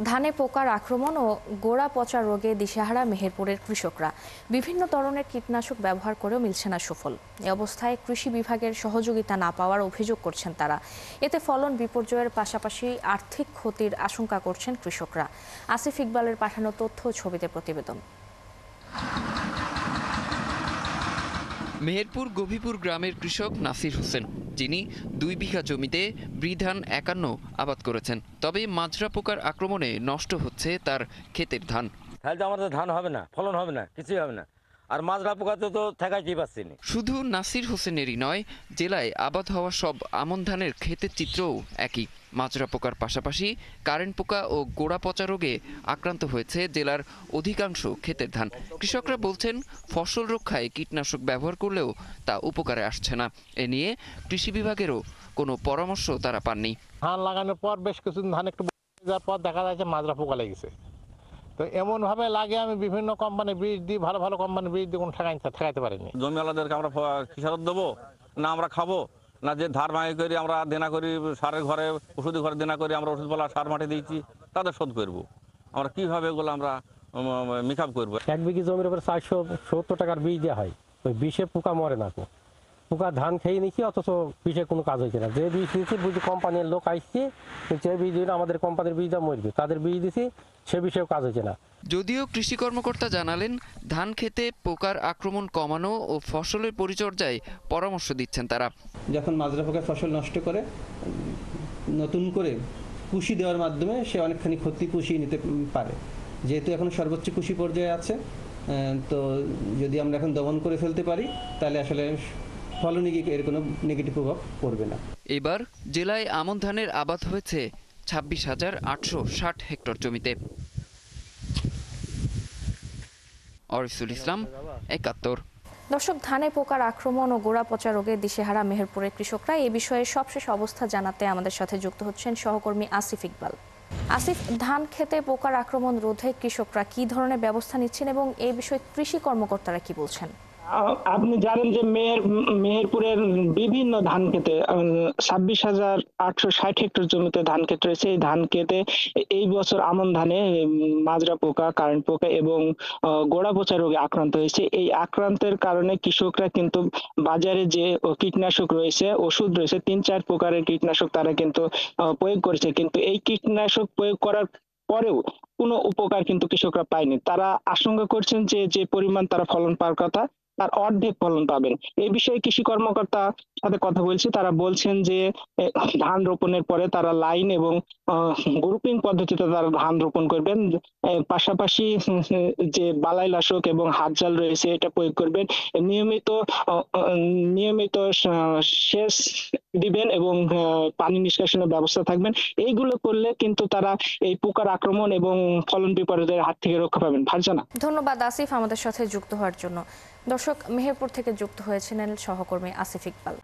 ধানে পোকার আক্রমণ ও গোড়া পচা রোগে দিশেহারা মেহেরপুরের কৃষকরা বিভিন্ন ধরনের কীটনাশক ব্যবহার করেও মিলছে না সুফল। এ অবস্থায় কৃষি বিভাগের সহযোগিতা না পাওয়ার অভিযোগ করছেন তারা। এতে ফলন বিপর্যয়ের পাশাপাশি আর্থিক ক্ষতির আশঙ্কা করছেন কৃষকরা। আসিফ ইকবালের পাঠানো তথ্য ও ছবিতে প্রতিবেদন। মেহেরপুর গভীপুর গ্রামের কৃষক নাসির হোসেন, যিনি 2 বিঘা জমিতে বৃধান 51 আবাদ করেছেন। তবে মাজরা পোকার আক্রমণে নষ্ট হচ্ছে তার ক্ষেতের ধান। তাহলে আমাদের ধান হবে না, ফলন হবে না, কিছুই হবে না। আর মাজরা পোকাতে তো ঠেকাইতেই পারছি না। শুধু নাসির হোসেনেরই নয়, জেলায় আবাদ হওয়া সব আমন ধানের ক্ষেতের চিত্রও একই। মাজরা পোকার পাশাপাশি কারেন্ট পোকা ও গোড়া পচা রোগে আক্রান্ত হয়েছে জেলার অধিকাংশ ক্ষেতের ধান। কৃষকরা বলছেন, ফসল রক্ষায় কীটনাশক ব্যবহার করলেও তা উপকারে আসছে না। এ নিয়ে কৃষি বিভাগেরও কোনো পরামর্শ তারা পাননি। ধান লাগানোর পর বেশ কিছুদিন ধান একটু যাওয়ার পর দেখা যাচ্ছে মাজরা পোকা লেগেছে। তো এমনভাবে লাগে আমি বিভিন্ন কোম্পানির বীজ দিই, ভালো ভালো কোম্পানির বীজ দিয়ে কোনো ঠেকাইতে পারিনি। জমিওয়ালাদেরকে আমরা কিসারত দেবো না, আমরা খাবো না, যে ধার ভাঙি করি আমরা দেনা করি, সারের ঘরে ওষুধের ঘরে দেনা করি, আমরা ওষুধওয়ালা সার মাটি দিয়েছি, তাদের শোধ করবো। আমরা কিভাবে এগুলো আমরা মেকআপ করবো? 1 বিঘি জমির উপরে 470 টাকার বীজ দেওয়া হয়। ওই বিষে পোকা মরে না, পোকা ধান খেয়ে নিচ্ছি, অথচ বিষে কোনো কাজ হয়েছে না। যে বীজ দিচ্ছি বুঝি কোম্পানির লোক আসছে, যে বীজ দিন আমাদের কোম্পানির বীজটা মরবে, তাদের বীজ দিচ্ছি, সে বিষয়েও কাজ হয়েছে না। যদিও কৃষি কর্মকর্তা জানালেন, ধান খেতে পোকার আক্রমণ কমানো ও ফসলের পরিচর্যায় পরামর্শ দিচ্ছেন তারা। যখন মাজরা পোকা ফসল নষ্ট করে, নতুন করে কুশি দেওয়ার মাধ্যমে সে অনেকখানি ক্ষতি পুষিয়ে নিতে পারে। যেহেতু এখন সর্বোচ্চ কুশি পর্যায়ে আছে, তো যদি আমরা এখন দমন করে ফেলতে পারি, তাহলে আসলে ফলনে গিয়ে এর কোনো নেগেটিভ প্রভাব পড়বে না। এবার জেলায় আমন ধানের আবাদ হয়েছে 26,860 হেক্টর জমিতে। অরিসুল ইসলাম, 71। দর্শক, ধানে পোকার আক্রমণ ও গোড়া পচা রোগে দিশেহারা মেহেরপুরের কৃষকরা এ বিষয়ে সবশেষ অবস্থা জানাতে আমাদের সাথে যুক্ত হচ্ছেন সহকর্মী আসিফ ইকবাল। আসিফ, ধান খেতে পোকার আক্রমণ রোধে কৃষকরা কি ধরনের ব্যবস্থা নিচ্ছেন এবং এই বিষয়ে কৃষি কর্মকর্তারা কি বলছেন? আপনি জানেন যে মেহেরপুরের বিভিন্ন ধান খেতে 26,860 হেক্টর জমিতে ধান ক্ষেত রয়েছে। এই ধান খেতে এই বছর আমন ধানে মাজরা পোকা, কারেন্ট পোকা এবং গোড়া পচা রোগে আক্রান্ত হয়েছে। এই আক্রান্তের কারণে কৃষকরা কিন্তু বাজারে যে কীটনাশক রয়েছে, ওষুধ রয়েছে, 3-4 প্রকারের কীটনাশক তারা কিন্তু প্রয়োগ করেছে, কিন্তু এই কীটনাশক প্রয়োগ করার পরেও কোনো উপকার কিন্তু কৃষকরা পায়নি। তারা আশঙ্কা করছেন যে যে পরিমাণ তারা ফলন পাওয়ার কথা, তার অর্ধেক ফলন পাবেন। এই বিষয়ে কৃষি কর্মকর্তা সাথে কথা বলছি, তারা বলছেন যে ধান রোপণের পরে তারা লাইন এবং গ্রুপিং পদ্ধতিতে তারা ধান রোপণ করবেন। পাশাপাশি যে বালাই নাশক এবং হাত জাল রয়েছে এটা প্রয়োগ করবেন। নিয়মিত সেচ দিবেন এবং পানি নিষ্কাশনের ব্যবস্থা থাকবেন। এইগুলো করলে কিন্তু তারা এই পোকার আক্রমণ এবং ফলন বিপর্যয়ের হাত থেকে রক্ষা পাবেন। ফারজানা, ধন্যবাদ আসিফ আমাদের সাথে যুক্ত হওয়ার জন্য। দর্শক, মেহেরপুর থেকে যুক্ত হয়েছিলেন সহকর্মী আসিফ ইকবাল।